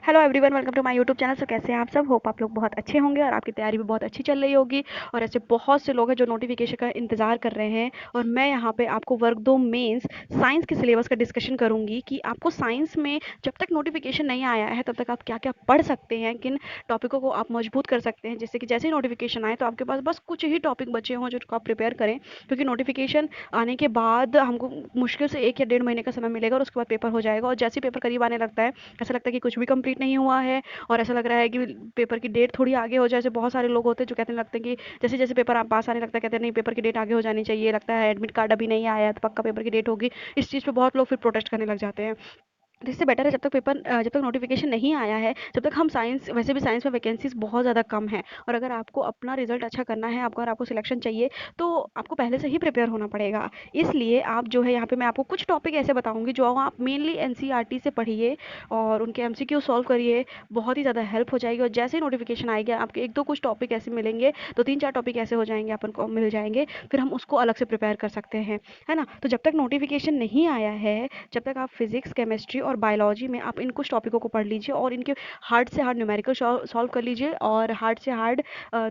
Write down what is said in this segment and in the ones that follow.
Hello everyone, welcome to my YouTube channel. So कैसे हैं आप सब? होप आप लोग बहुत अच्छे होंगे और आपकी तैयारी भी बहुत अच्छी चल रही होगी। और ऐसे बहुत से लोग हैं जो नोटिफिकेशन का इंतज़ार कर रहे हैं। और मैं यहाँ पे आपको वर्ग 2 मेंस साइंस के सिलेबस का डिस्कशन करूँगी कि आपको साइंस में जब तक नोटिफिकेशन नहीं आया है तब तक आप क्या-क्या पढ़ सकते हैं, किन टॉपिकों को आप मजबूत कर सकते हैं, जिससे कि जैसे ही नोटिफिकेशन आए तो आपके पास बस कुछ ही टॉपिक बचे हों जो आप प्रिपेयर करें। क्योंकि नोटिफिकेशन आने के बाद हमको मुश्किल से 1 या डेढ़ महीने का समय मिलेगा और उसके बाद पेपर हो जाएगा। और जैसे ही पेपर करीब आने लगता है, ऐसा लगता है कि कुछ भी कंप्लीट नहीं हुआ है और ऐसा लग रहा है कि पेपर की डेट थोड़ी आगे हो जाए। ऐसे बहुत सारे लोग होते हैं जो कहने लगते हैं कि जैसे जैसे पेपर आप पास आने लगता है कहते हैं नहीं, पेपर की डेट आगे हो जानी चाहिए, लगता है एडमिट कार्ड अभी नहीं आया है तो पक्का पेपर की डेट होगी। इस चीज़ पे बहुत लोग फिर प्रोटेस्ट करने लग जाते हैं। तो इससे बेटर है जब तक नोटिफिकेशन नहीं आया है, जब तक हम साइंस, वैसे भी साइंस में वैकेंसीज बहुत ज़्यादा कम है। और अगर आपको अपना रिजल्ट अच्छा करना है, आपको अगर आपको सिलेक्शन चाहिए, तो आपको पहले से ही प्रिपेयर होना पड़ेगा। इसलिए आप जो है यहाँ पे मैं आपको कुछ टॉपिक ऐसे बताऊंगी जो आप मेनली एनसीईआरटी से पढ़िए और उनके एमसीक्यू सॉल्व करिए। बहुत ही ज़्यादा हेल्प हो जाएगी। और जैसे ही नोटिफिकेशन आएगी आपके एक दो कुछ टॉपिक ऐसे मिलेंगे, दो तीन चार टॉपिक ऐसे हो जाएंगे अपन को मिल जाएंगे, फिर हम उसको अलग से प्रिपेयर कर सकते हैं, है ना। तो जब तक नोटिफिकेशन नहीं आया है, जब तक आप फिजिक्स, केमिस्ट्री और बायोलॉजी में आप इन कुछ टॉपिकों को पढ़ लीजिए और इनके हार्ड से हार्ड न्यूमेरिकल सॉल्व कर लीजिए और हार्ड से हार्ड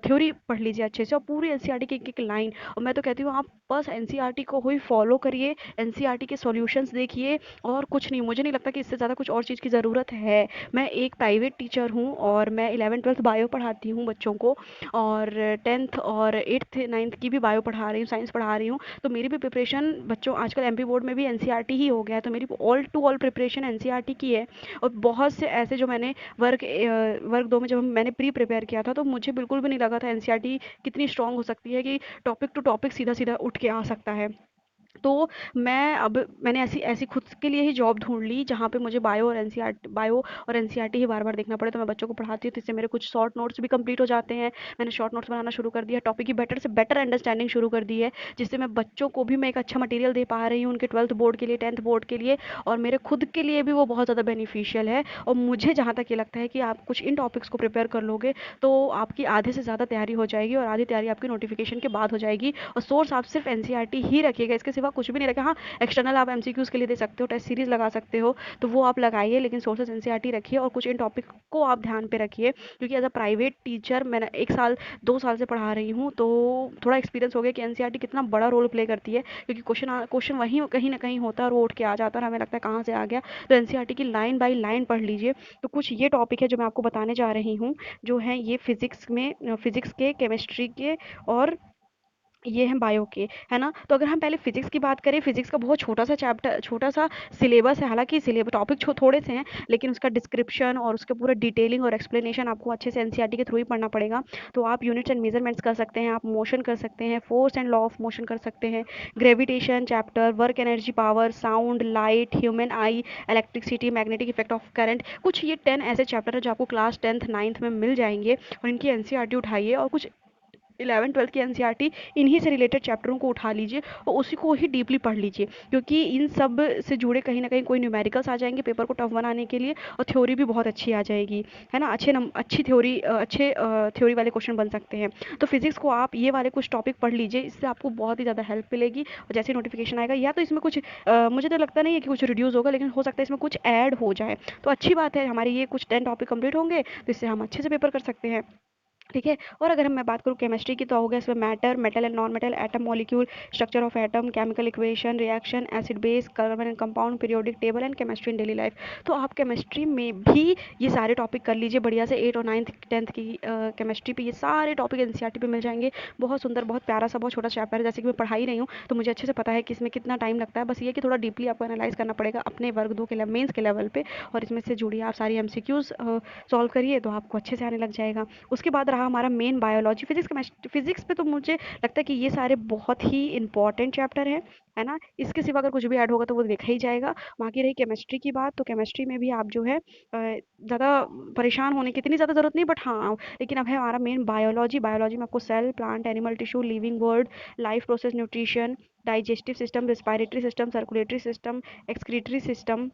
थ्योरी पढ़ लीजिए अच्छे से, और पूरी एनसीईआरटी की एक एक लाइन। और मैं तो कहती हूँ आप बस एनसीईआरटी को ही फॉलो करिए, एनसीईआरटी के सॉल्यूशंस देखिए और कुछ नहीं। मुझे नहीं लगता कि इससे ज़्यादा कुछ और चीज़ की ज़रूरत है। मैं एक प्राइवेट टीचर हूँ और मैं 11th 12th बायो पढ़ाती हूँ बच्चों को, और 10th और 8th 9th की भी बायो पढ़ा रही हूँ, साइंस पढ़ा रही हूँ। तो मेरी भी प्रिपरेशन बच्चों, आजकल एमपी बोर्ड में भी एनसीईआरटी ही हो गया है, तो मेरी all to all preparation NCERT की है। और बहुत से ऐसे जो मैंने वर्ग 2 में जब मैंने प्री प्रिपेयर किया था तो मुझे बिल्कुल भी नहीं लगा था एनसीईआरटी कितनी स्ट्रांग हो सकती है कि टॉपिक टू टॉपिक सीधा सीधा उठ के आ सकता है। तो मैंने ऐसी ऐसी खुद के लिए ही जॉब ढूँढ ली जहाँ पे मुझे बायो और एनसीईआरटी ही बार-बार देखना पड़े। तो मैं बच्चों को पढ़ाती हूँ, तो इससे मेरे कुछ शॉर्ट नोट्स भी कंप्लीट हो जाते हैं। मैंने शॉर्ट नोट्स बनाना शुरू कर दिया, टॉपिक की बेटर से बेटर अंडरस्टैंडिंग शुरू कर दी है, जिससे मैं बच्चों को भी मैं एक अच्छा मटेरियल दे पा रही हूँ उनके 12th बोर्ड के लिए, 10th बोर्ड के लिए। और मेरे खुद के लिए भी वो बहुत ज़्यादा बेनिफिशियल है। और मुझे जहाँ तक ये लगता है कि आप कुछ इन टॉपिक्स को प्रिपेयर कर लोगे तो आपकी आधे से ज़्यादा तैयारी हो जाएगी और आधी तैयारी आपकी नोटिफिकेशन के बाद हो जाएगी। और सोर्स आप सिर्फ एनसीईआरटी ही रखिएगा, इसके सिवा कुछ भी नहीं रखें। हाँ, एक्सटर्नल आप एमसीक्यूज़ के लिए दे सकते हो, टेस्ट सीरीज़ लगा सकते हो, तो वो आप लगाइए, लेकिन सोर्सेज एनसीईआरटी रखिए और कुछ इन टॉपिक को आप ध्यान पे रखिए। क्योंकि एज अ प्राइवेट टीचर मैंने 1 साल 2 साल से पढ़ा रही हूँ, तो थोड़ा एक्सपीरियंस हो गया कि एनसीईआरटी कितना बड़ा रोल प्ले करती है। क्योंकि क्वेश्चन वहीं कहीं ना कहीं होता है और वो उठ के आ जाता है और हमें लगता है कहाँ से आ गया। तो एनसीईआरटी की लाइन बाई लाइन पढ़ लीजिए। तो कुछ ये टॉपिक है जो मैं आपको बताने जा रही हूँ, जो है ये फिजिक्स के, केमिस्ट्री के और ये हैं बायो के, है ना। तो अगर हम पहले फिजिक्स की बात करें, फिजिक्स का बहुत छोटा सा चैप्टर, छोटा सा सिलेबस है। हालांकि सिलेबस टॉपिक थोड़े से हैं, लेकिन उसका डिस्क्रिप्शन और उसके पूरा डिटेलिंग और एक्सप्लेनेशन आपको अच्छे से एनसीईआरटी के थ्रू ही पढ़ना पड़ेगा। तो आप यूनिट्स एंड मेजरमेंट्स कर सकते हैं, आप मोशन कर सकते हैं, force and law of motion कर सकते हैं, gravitation chapter, work energy power, sound, light, human I, electricity, magnetic effect of current. कुछ ये 10 ऐसे चैप्टर है जो आपको क्लास 10th 9th में मिल जाएंगे। और इनकी एनसीईआरटी उठाइए और कुछ 11th 12th की एनसीईआरटी इन्हीं से रिलेटेड चैप्टरों को उठा लीजिए और उसी को ही डीपली पढ़ लीजिए। क्योंकि इन सब से जुड़े कहीं ना कहीं कोई न्यूमेरिकल्स आ जाएंगे पेपर को टफ बनाने के लिए, और थ्योरी भी बहुत अच्छी आ जाएगी, है ना। अच्छी थ्योरी, अच्छे थ्योरी वाले क्वेश्चन बन सकते हैं। तो फिजिक्स को आप ये वाले कुछ टॉपिक पढ़ लीजिए, इससे आपको बहुत ही ज़्यादा हेल्प मिलेगी। और जैसे नोटिफिकेशन आएगा, या तो इसमें कुछ मुझे तो लगता नहीं है कि कुछ रिड्यूस होगा, लेकिन हो सकता है इसमें कुछ ऐड हो जाए, तो अच्छी बात है। हमारे ये कुछ 10 टॉपिक कंप्लीट होंगे तो इससे हम अच्छे से पेपर कर सकते हैं, ठीक है। और अगर मैं बात करूँ केमिस्ट्री की, तो हो गया इसमें matter, metal and non metal, atom, molecule, structure of atom, chemical equation, reaction, acid base, carbon and compound, periodic table and chemistry in daily life. तो आप केमिस्ट्री में भी ये सारे टॉपिक कर लीजिए बढ़िया से। 8 और 9th 10th की केमिस्ट्री पे ये सारे टॉपिक एनसीईआरटी पे मिल जाएंगे। बहुत सुंदर, बहुत प्यारा सा, बहुत छोटा चैप्टर है। जैसे कि मैं पढ़ा ही रही हूँ तो मुझे अच्छे से पता है कि इसमें कितना टाइम लगता है। बस ये कि थोड़ा डीपली आपको एनालाइज करना पड़ेगा अपने वर्ग 2 के मेंस के लेवल पे, और इसमें से जुड़िए आप सारी एमसीक्यूज सॉल्व करिए तो आपको अच्छे से आने लग जाएगा। उसके बाद रहा हमारा मेन बायोलॉजी, फिजिक्स पे तो मुझे लगता है कि ये सारे बहुत ही इंपॉर्टेंट चैप्टर हैं, है ना। इसके सिवा अगर कुछ भी ऐड होगा तो वो देखा ही जाएगा। बाकी रही केमिस्ट्री की बात, तो केमिस्ट्री में भी आप जो है ज़्यादा परेशान होने की इतनी ज़्यादा ज़रूरत नहीं, बट हाँ, लेकिन अब है हमारा मेन बायोलॉजी। बायोलॉजी में आपको cell, plant, animal tissue, living world, life process, nutrition, digestive system, respiratory system, circulatory system, excretory system,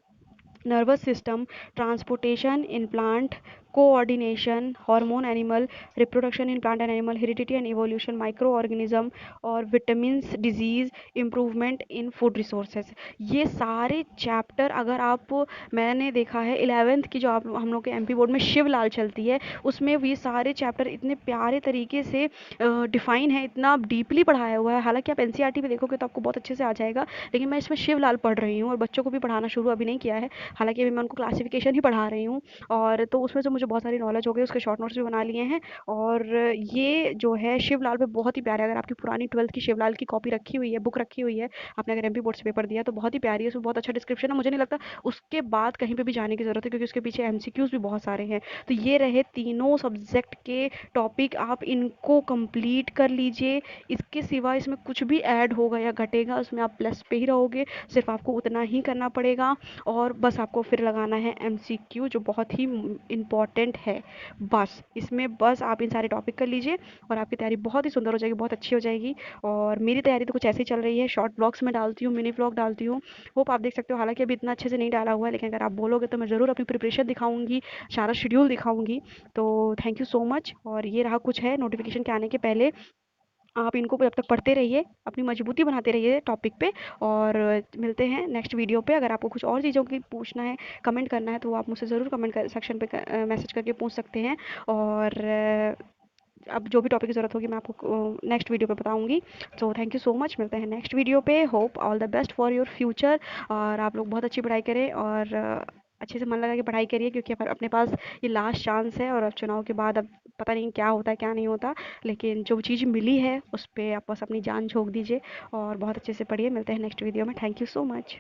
nervous system, transportation in plant, coordination, hormone animal, reproduction in plant and animal, heredity and evolution, micro organism और vitamins, disease, improvement in food resources. ये सारे chapter अगर आप, मैंने देखा है 11th की जो आप हम लोग के एमपी बोर्ड में शिवलाल चलती है, उसमें ये सारे चैप्टर इतने प्यारे तरीके से डिफाइन है, इतना डीपली पढ़ाया हुआ है। हालांकि आप एनसीईआरटी में देखोगे तो आपको बहुत अच्छे से आ जाएगा, लेकिन मैं इसमें शिवलाल पढ़ रही हूँ और बच्चों को भी पढ़ाना शुरू अभी नहीं किया है। हालांकि अभी मैं उनको क्लासिफिकेशन ही पढ़ा रही हूँ, और तो उसमें से मुझे बहुत सारी नॉलेज हो गई, उसके शॉर्ट नोट्स भी बना लिए हैं। और ये जो है शिवलाल पे बहुत ही प्यारे, अगर आपकी पुरानी 12th की शिवलाल की कॉपी रखी हुई है, बुक रखी हुई है, आपने अगर एमपी बोर्ड से पेपर दिया तो बहुत ही प्यारी है, उसमें बहुत अच्छा डिस्क्रिप्शन है। मुझे नहीं लगता उसके बाद कहीं पे भी जाने की ज़रूरत है, क्योंकि उसके पीछे एमसीक्यूज भी बहुत सारे हैं। तो ये रहे तीनों सब्जेक्ट के टॉपिक, आप इनको कंप्लीट कर लीजिए। इसके सिवा इसमें कुछ भी ऐड होगा या घटेगा उसमें आप प्लस पे ही रहोगे, सिर्फ आपको उतना ही करना पड़ेगा। और बस आपको फिर लगाना है एमसीक्यू, जो बहुत ही इम्पॉर्टेंट है। बस इसमें बस आप इन सारे टॉपिक कर लीजिए और आपकी तैयारी बहुत ही सुंदर हो जाएगी, बहुत अच्छी हो जाएगी। और मेरी तैयारी तो कुछ ऐसी चल रही है, शॉर्ट ब्लॉग्स में डालती हूँ, मिनी ब्लॉग डालती हूँ, होप आप देख सकते हो। हालांकि अभी इतना अच्छे से नहीं डाला हुआ है, लेकिन अगर आप बोलोगे तो मैं ज़रूर अपनी प्रिपरेशन दिखाऊंगी, सारा शेड्यूल दिखाऊंगी। तो थैंक यू सो मच। और ये रहा कुछ है नोटिफिकेशन के आने के पहले, आप इनको जब तक पढ़ते रहिए, अपनी मजबूती बनाते रहिए टॉपिक पे। और मिलते हैं नेक्स्ट वीडियो पे। अगर आपको कुछ और चीज़ों की पूछना है, कमेंट करना है, तो आप मुझसे ज़रूर कमेंट कर सेक्शन पे मैसेज करके पूछ सकते हैं। और अब जो भी टॉपिक की ज़रूरत होगी मैं आपको नेक्स्ट वीडियो पे बताऊंगी। So thank you so much, मिलते हैं नेक्स्ट वीडियो पे। Hope all the best for your future, और आप लोग बहुत अच्छी पढ़ाई करें और अच्छे से मन लगा के पढ़ाई करिए, क्योंकि अपने पास ये लास्ट चांस है। और अब चुनाव के बाद अब पता नहीं क्या होता है क्या नहीं होता, लेकिन जो चीज़ मिली है उस पर आप बस अपनी जान झोंक दीजिए और बहुत अच्छे से पढ़िए। मिलते हैं नेक्स्ट वीडियो में। Thank you so much.